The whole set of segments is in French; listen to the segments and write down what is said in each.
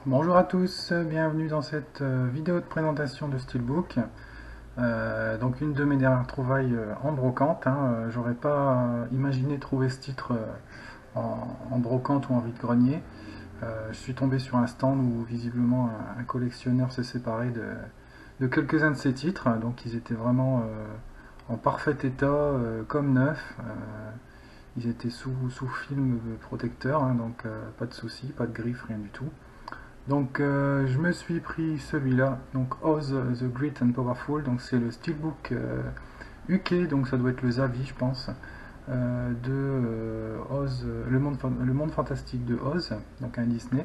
Bonjour à tous, bienvenue dans cette vidéo de présentation de Steelbook. Donc une de mes dernières trouvailles en brocante. J'aurais pas imaginé trouver ce titre en brocante ou en vide-grenier. Je suis tombé sur un stand où visiblement un collectionneur s'est séparé de quelques-uns de ces titres. Donc ils étaient vraiment en parfait état, comme neufs. Ils étaient sous film protecteur, donc pas de soucis, pas de griffe, rien du tout. Donc je me suis pris celui-là, donc Oz the Great and Powerful, donc c'est le Steelbook UK, donc ça doit être le Zavi je pense, de Oz, le monde fantastique de Oz, donc un Disney.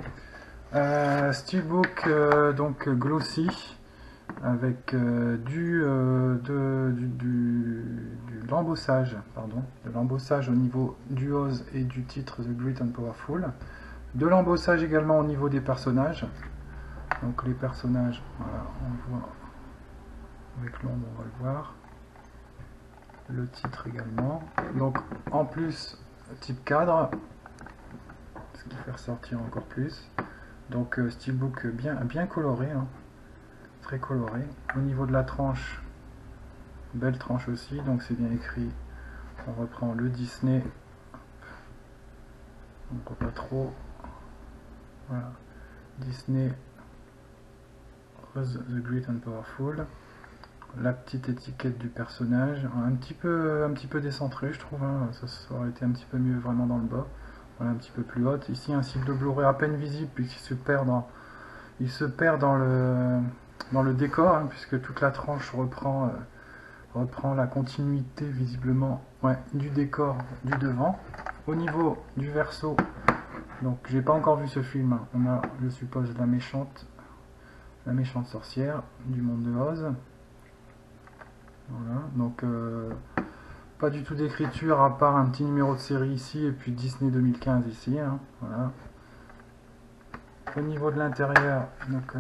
Steelbook donc glossy, avec de l'embossage, pardon, de l'embossage au niveau du Oz et du titre The Great and Powerful. De l'embossage également au niveau des personnages. Donc les personnages, voilà, on voit avec l'ombre, on va le voir. Le titre également. Donc en plus, type cadre, ce qui fait ressortir encore plus. Donc steelbook bien coloré, très coloré. Au niveau de la tranche, belle tranche aussi, donc c'est bien écrit. On reprend le Disney. On ne voit pas trop. Voilà. Disney The Great and Powerful. La petite étiquette du personnage, un petit peu décentré je trouve, ça aurait été un petit peu mieux vraiment dans le bas, voilà, un petit peu plus haute. Ici un cycle de Blu-ray à peine visible puisqu'il se perd dans le décor, puisque toute la tranche reprend la continuité visiblement, ouais, du décor du devant. Au niveau du verso, donc j'ai pas encore vu ce film, on a, je suppose, la méchante sorcière du monde de Oz. Voilà, donc pas du tout d'écriture à part un petit numéro de série ici et puis Disney 2015 ici. Voilà. Au niveau de l'intérieur, donc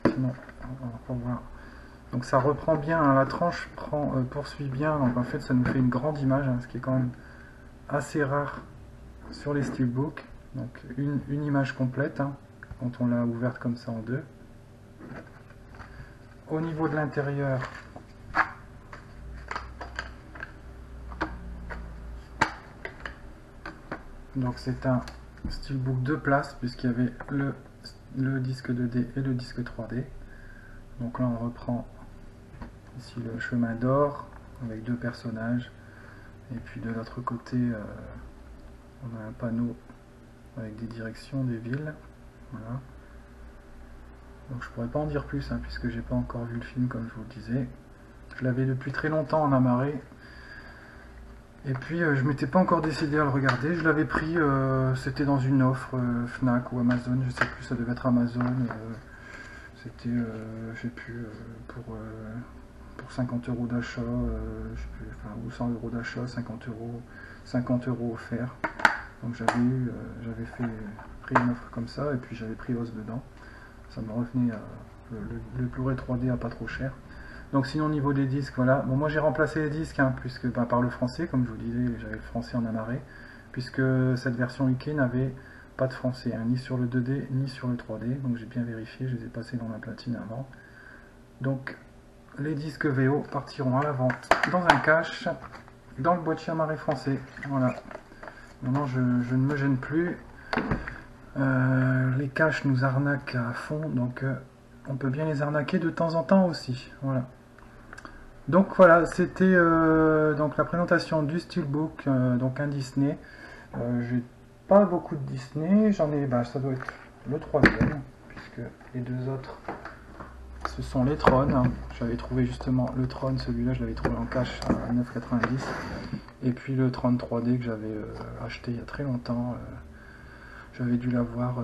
sinon, on va voir. Donc ça reprend bien, la tranche poursuit bien, donc en fait ça nous fait une grande image, ce qui est quand même assez rare sur les steelbooks. Donc une image complète, quand on l'a ouverte comme ça en deux. Au niveau de l'intérieur, donc c'est un steelbook 2 places puisqu'il y avait le disque 2D et le disque 3D. Donc là on reprend ici le chemin d'or avec deux personnages, et puis de l'autre côté on a un panneau avec des directions des villes. Voilà. Donc je pourrais pas en dire plus puisque j'ai pas encore vu le film comme je vous le disais. Je l'avais depuis très longtemps en amarré. Et puis je m'étais pas encore décidé à le regarder, je l'avais pris, c'était dans une offre Fnac ou Amazon, je sais plus, ça devait être Amazon, c'était, je sais plus, pour 50 € d'achat, enfin, ou 100 € d'achat, 50 € offerts. Donc j'avais pris une offre comme ça, et puis j'avais pris Oz dedans, ça me revenait le Blu-ray 3D à pas trop cher. Donc sinon au niveau des disques, voilà. Bon, moi j'ai remplacé les disques puisque par le français, comme je vous disais, j'avais le français en amarré, puisque cette version UK n'avait pas de français, ni sur le 2D ni sur le 3D. Donc j'ai bien vérifié, je les ai passés dans la platine avant. Donc les disques VO partiront à la vente dans un cache, dans le boîtier amarré français. Voilà. Maintenant je ne me gêne plus. Les caches nous arnaquent à fond, donc on peut bien les arnaquer de temps en temps aussi. Voilà. Donc voilà, c'était donc la présentation du Steelbook, donc un Disney. J'ai pas beaucoup de Disney, j'en ai, ça doit être le troisième, puisque les deux autres, ce sont les Tron. J'avais trouvé justement le Tron, celui-là je l'avais trouvé en cash à 9,90. Et puis le Tron 3D que j'avais acheté il y a très longtemps. J'avais dû l'avoir,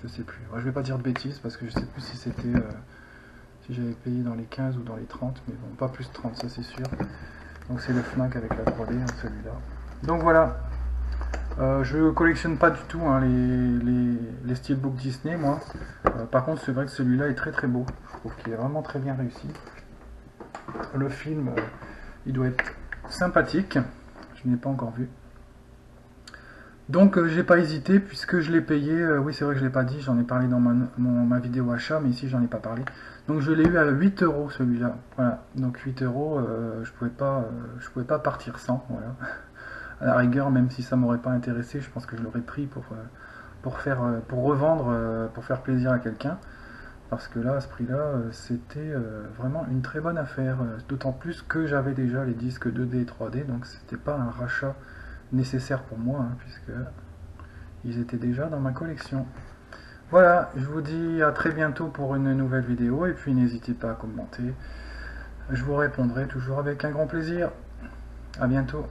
je sais plus. Je vais pas dire de bêtises parce que je sais plus si c'était... si j'avais payé dans les 15 ou dans les 30, mais bon, pas plus de 30, ça c'est sûr. Donc c'est le Fnac avec la 3D, celui-là. Donc voilà, je collectionne pas du tout les steelbooks Disney, moi. Par contre, c'est vrai que celui-là est très très beau. Je trouve qu'il est vraiment très bien réussi. Le film, il doit être sympathique. Je n'ai pas encore vu. Donc j'ai pas hésité puisque je l'ai payé, oui c'est vrai que je l'ai pas dit, j'en ai parlé dans ma vidéo achat, mais ici j'en ai pas parlé. Donc je l'ai eu à 8 euros celui-là, voilà, donc 8 euros, je pouvais pas partir sans, voilà. À la rigueur, même si ça m'aurait pas intéressé, je pense que je l'aurais pris pour revendre, pour faire plaisir à quelqu'un. Parce que là, à ce prix-là, c'était vraiment une très bonne affaire. D'autant plus que j'avais déjà les disques 2D et 3D, donc c'était pas un rachat nécessaire pour moi, hein, puisque ils étaient déjà dans ma collection. Voilà, je vous dis à très bientôt pour une nouvelle vidéo, et puis n'hésitez pas à commenter. Je vous répondrai toujours avec un grand plaisir. À bientôt.